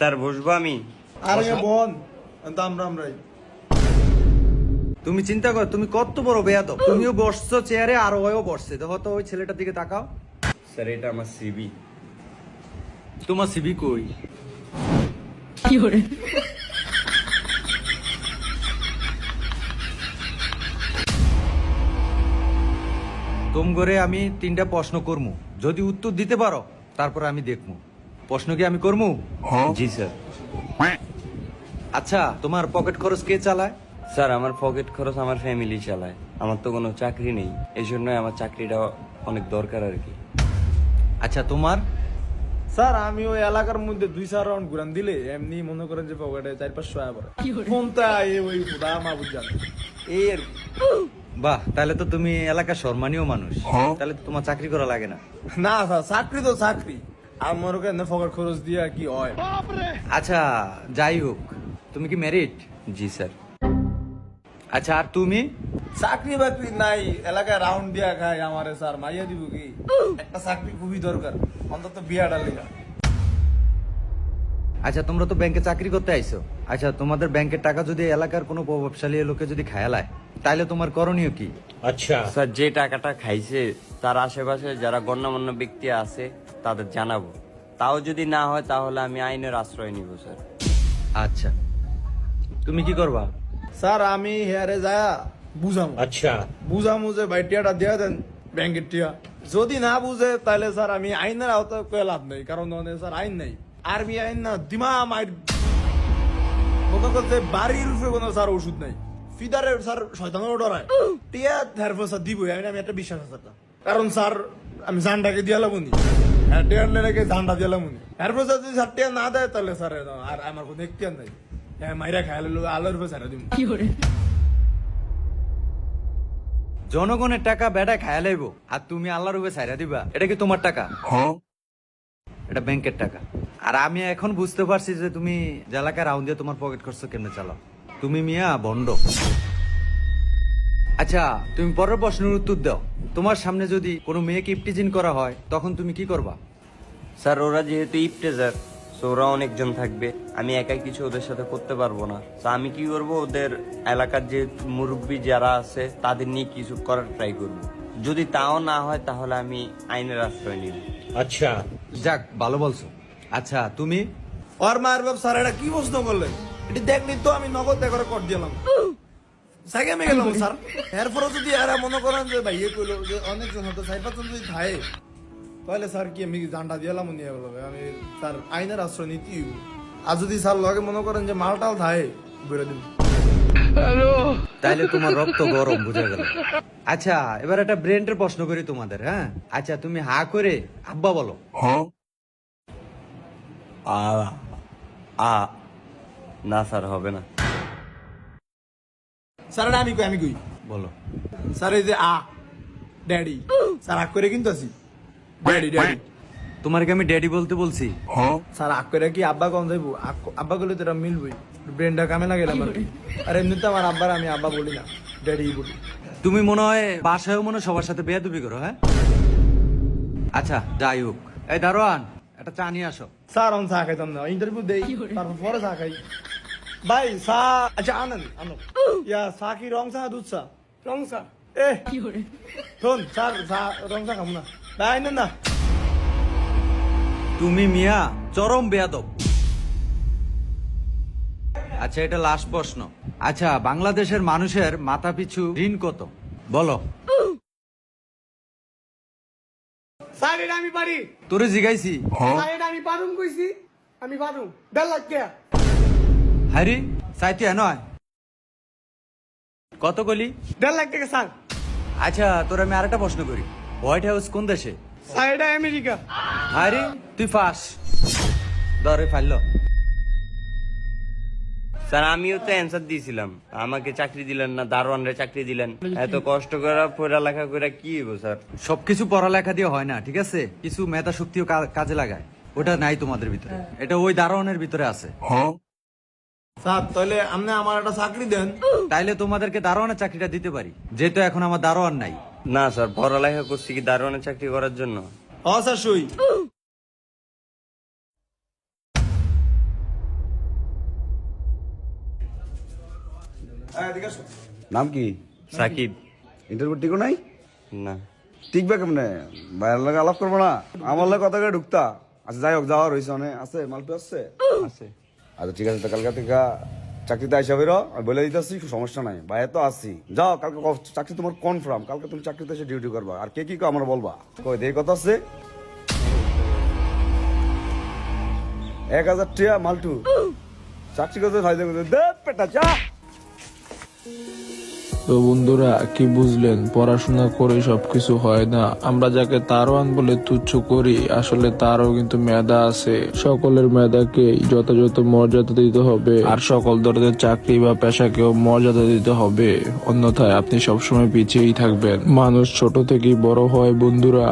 Sir বসবো আমি? আরে বোন আমরাই। তুমি চিন্তা কর, তুমি কত বড় বেয়াদব। তুমিও বসছো চেয়ারে আর ওও বসছে। দেখো তো ওই ছেলেটার দিকে তাকাও। স্যার এটা আমার সিবি। তোমার সিবি কই? তোম করে আমি 3টা প্রশ্ন করমু, যদি উত্তর দিতে পারো তারপর আমি দেখমু। প্রশ্ন কি আমি করমু? জি স্যার। আচ্ছা, তোমার পকেট খরচ কে চালায়? স্যার আমার পকেট খরচ আমার ফ্যামিলি চালায়। আমার তো কোনো চাকরি নেই, এই জন্যই আমার চাকরিটা অনেক দরকার আর কি। আচ্ছা তোমার? স্যার আমি ওই এলাকার মধ্যে 2-4 রাউন্ড ঘুরান দিলে এমনি মনে করেন যে পকেটে 4-500 আয়া পড়ে। ফোনটা ওই খুদা মাহবুব জান এই আর কি। বাহ, তাহলে তো তুমি এলাকার সম্মানীয় মানুষ। তাহলে তো তোমার চাকরি করা লাগে না। না স্যার, চাকরি তো চাকরি, আমার ওখানে পকেট খরচ দিয়া কি হয়। আচ্ছা যাই হোক, তুমি কি ম্যারিড? জি স্যার। আচ্ছা আর তুমি? চাকরি বাকরি নাই, এলাকায় রাউন্ড দিয়া খাই। আমারে স্যার মাইয়া দিব কি? একটা চাকরি খুবই দরকার, অন্তত বিয়াটা লেগা। আচ্ছা তোমরা তো ব্যাংকে চাকরি করতে আইছো। আচ্ছা তোমাদের ব্যাংকের টাকা যদি এলাকার কোনো প্রভাবশালী লোকে যদি খায়ালায়, তাহলে তোমার করণীয় কি? স্যার যে টাকাটা খাইছে তার আশেপাশে যারা গণ্যমান্য ব্যক্তি আছে তাদের জানাবো। তাও যদি না হয় তাহলে আমি আইনের আশ্রয় নিব স্যার। আচ্ছা তুমি কি করবা? স্যার আমি হেয়ারে যায় বুঝাম। আচ্ছা বুঝামু যে ভাই টিয়াটা দিয়া দেন ব্যাংকের টিয়া। যদি না বুঝে তাহলে স্যার আমি আইনের আওতায় কয়ে লাভ নেই, কারণ ওখানে স্যার আইন নাই। আর্মি আইন না দিমা মাইর মনে করতে বাড়ির রূপে কোনো স্যার ওষুধ নাই। ফিদারে স্যার শয়তানেরও ডরায়। টিয়া ধ্যারফো স্যার দিবই, আমি একটা বিশ্বাস আছে স্যার। কারণ স্যার আমি জানটাকে দিয়া লাবনি, হ্যাঁ টিয়ার লেগে জানটা দিয়া লাবনি। এরপর স্যার যদি স্যার টিয়া না দেয় তাহলে স্যার আর আমার কোনো এখতিয়ার নাই। হ্যাঁ মাইরা খাইলে আলোর রূপে স্যার দিব। জনগণের টাকা বেটা খায়া লাইবো আর তুমি আল্লাহর উপরে ছাইরা দিবা? এটা কি তোমার টাকা? এটা ব্যাংকের টাকা। আর আমি এখন বুঝতে পারছি যে তুমি এলাকায় রাউন্ড দিয়ে তোমার পকেট খরচ কেমনে চালাও। তুমি মিয়া বন্ড। আচ্ছা তুমি পরের প্রশ্নের উত্তর দাও। তোমার সামনে যদি কোনো মেয়েকে ইপটিজিং করা হয় তখন তুমি কি করবা? স্যার ওরা যেহেতু ইফতেজার, তো ওরা অনেকজন থাকবে, আমি একাই কিছু ওদের সাথে করতে পারবো না। তো আমি কি করব, ওদের এলাকার যে মুরব্বী যারা আছে তাদের নিয়ে কিছু করার ট্রাই করব। যদি তাও না হয় তাহলে আমি আইনের আশ্রয় নিব। আচ্ছা যাক, ভালো বলছো। আচ্ছা তুমি? ওর মায়ের বাপ স্যার এটা কি প্রশ্ন করলেন? এটি দেখলি তো আমি নগদ করে কর দিলাম। সাইকে আমি গেলাম স্যার। এরপরে যদি এরা মনে করেন যে ভাই ইয়ে করলো যে অনেকজন হতো 4-5 জন যদি থাকে, তাহলে স্যার কি আমি জানটা দিলাম নিয়ে গেল, আমি স্যার আইনের আশ্রয় নীতি। আর যদি স্যার লগে মনে করেন যে মালটাল থাকে বেরো দিন। তাইলে তোমার রক্ত গরম, বুঝা গেল। আচ্ছা এবার একটা ব্রেনের প্রশ্ন করি তোমাদের। হ্যাঁ আচ্ছা তুমি হা করে আব্বা বলো। না স্যার হবে না। স্যার এটা আমি কই বলো। স্যার এই যে ড্যাডি স্যার আগ করে কিন্তু আছি ড্যাডি ড্যাডি। তোমার কি আমি ড্যাডি বলতে বলছি? স্যার আগ করে কি আব্বা কম যাইবো? আব্বা গেলে তো এটা মিলবই, ব্রেনটা কামে না গেলাম আর কি। আর এমনিতে আমার আব্বার আমি আব্বা বলি না, ড্যাডি বলি। তুমি মনে হয় বাসায়ও মনে হয় সবার সাথে বেয়াদবি করো। হ্যাঁ আচ্ছা যাই হোক, এই দারোয়ান একটা চা নিয়ে আসো। স্যার আমি চা খাইতাম না, ইন্টারভিউ দেই তারপর পরে চা খাই। ভাই চা আচ্ছা আনেন আনো। ইয়া চা কি রং চা দুধ চা? রং চা। শোন স্যার চা রং চা খাবো না ভাই, আনেন না। তুমি মিয়া চরম বেয়াদব। আচ্ছা এটা লাস্ট প্রশ্ন। আচ্ছা বাংলাদেশের মানুষের মাথা পিছু ঋণ কত বলো? স্যার এটা আমি পারি। তোরে জিগাইছি। স্যার এটা আমি পারুম কইছি, আমি পারুম। 1.5 লাখ টাকা। হারি চাইতে নয় কত কলি? 1.5 লাখ টাকা স্যার। আচ্ছা তোর আমি আরেকটা প্রশ্ন করি, হোয়াইট হাউস কোন দেশে? স্যার এটা আমেরিকা। হারি তুই ফাঁস ধরে ফাইল। স্যার আমিও তো অ্যান্সার দিয়েছিলাম, আমাকে চাকরি দিলেন না, দারোয়ানরে চাকরি দিলেন। এত কষ্ট করে পড়ালেখা করে কি হইব স্যার? সবকিছু পড়ালেখা দিয়ে হয় না, ঠিক আছে? কিছু মেধা শক্তিও কাজে লাগায়, ওটা নাই তোমাদের ভিতরে, এটা ওই দারোয়ানের ভিতরে আছে। স্যার তাহলে আপনি আমার একটা চাকরি দেন, তাইলে তোমাদেরকে দারোয়ানের চাকরিটা দিতে পারি, যেহেতু এখন আমার দারোয়ান নাই। না স্যার, পড়ালেখা করছি কি দারোয়ানের চাকরি করার জন্য? স্যার সই। নাম কি? সাকিব। ইন্টারভিউ টিকো নাই? না। টিকবে কেমনে? বাইরের লাগে আলাপ করবো না? আমার লাগে কথা করে ঢুকতা? আচ্ছা যাই হোক, যাওয়া রয়েছে অনেক আছে, মালপে আসছে? আছে। আচ্ছা ঠিক আছে, তো কালকে থেকে চাকরিতে আইসা বেরো, আমি বলে দিতেছি, সমস্যা নাই, বাইরে তো আসি। যাও, কালকে চাকরি তোমার কনফার্ম, কালকে তুমি চাকরিতে এসে ডিউটি করবা। আর কে কি আমার বলবা, কই দেরি কথা আছে? 1000 টিয়া মালটু চাকরি করতে ফায়দা করতে দে পেটা চা। তো বন্ধুরা কি বুঝলেন, পড়াশোনা করে সবকিছু হয় না। আমরা যাকে তারওয়ান বলে তুচ্ছ করি, আসলে তারও কিন্তু মেধা আছে। সকলের মেধাকে যথাযথ মর্যাদা দিতে হবে, আর সকল ধরনের চাকরি বা পেশাকেও মর্যাদা দিতে হবে, অন্যথায় আপনি সবসময় পিছিয়েই থাকবেন। মানুষ ছোট থেকেই বড় হয় বন্ধুরা।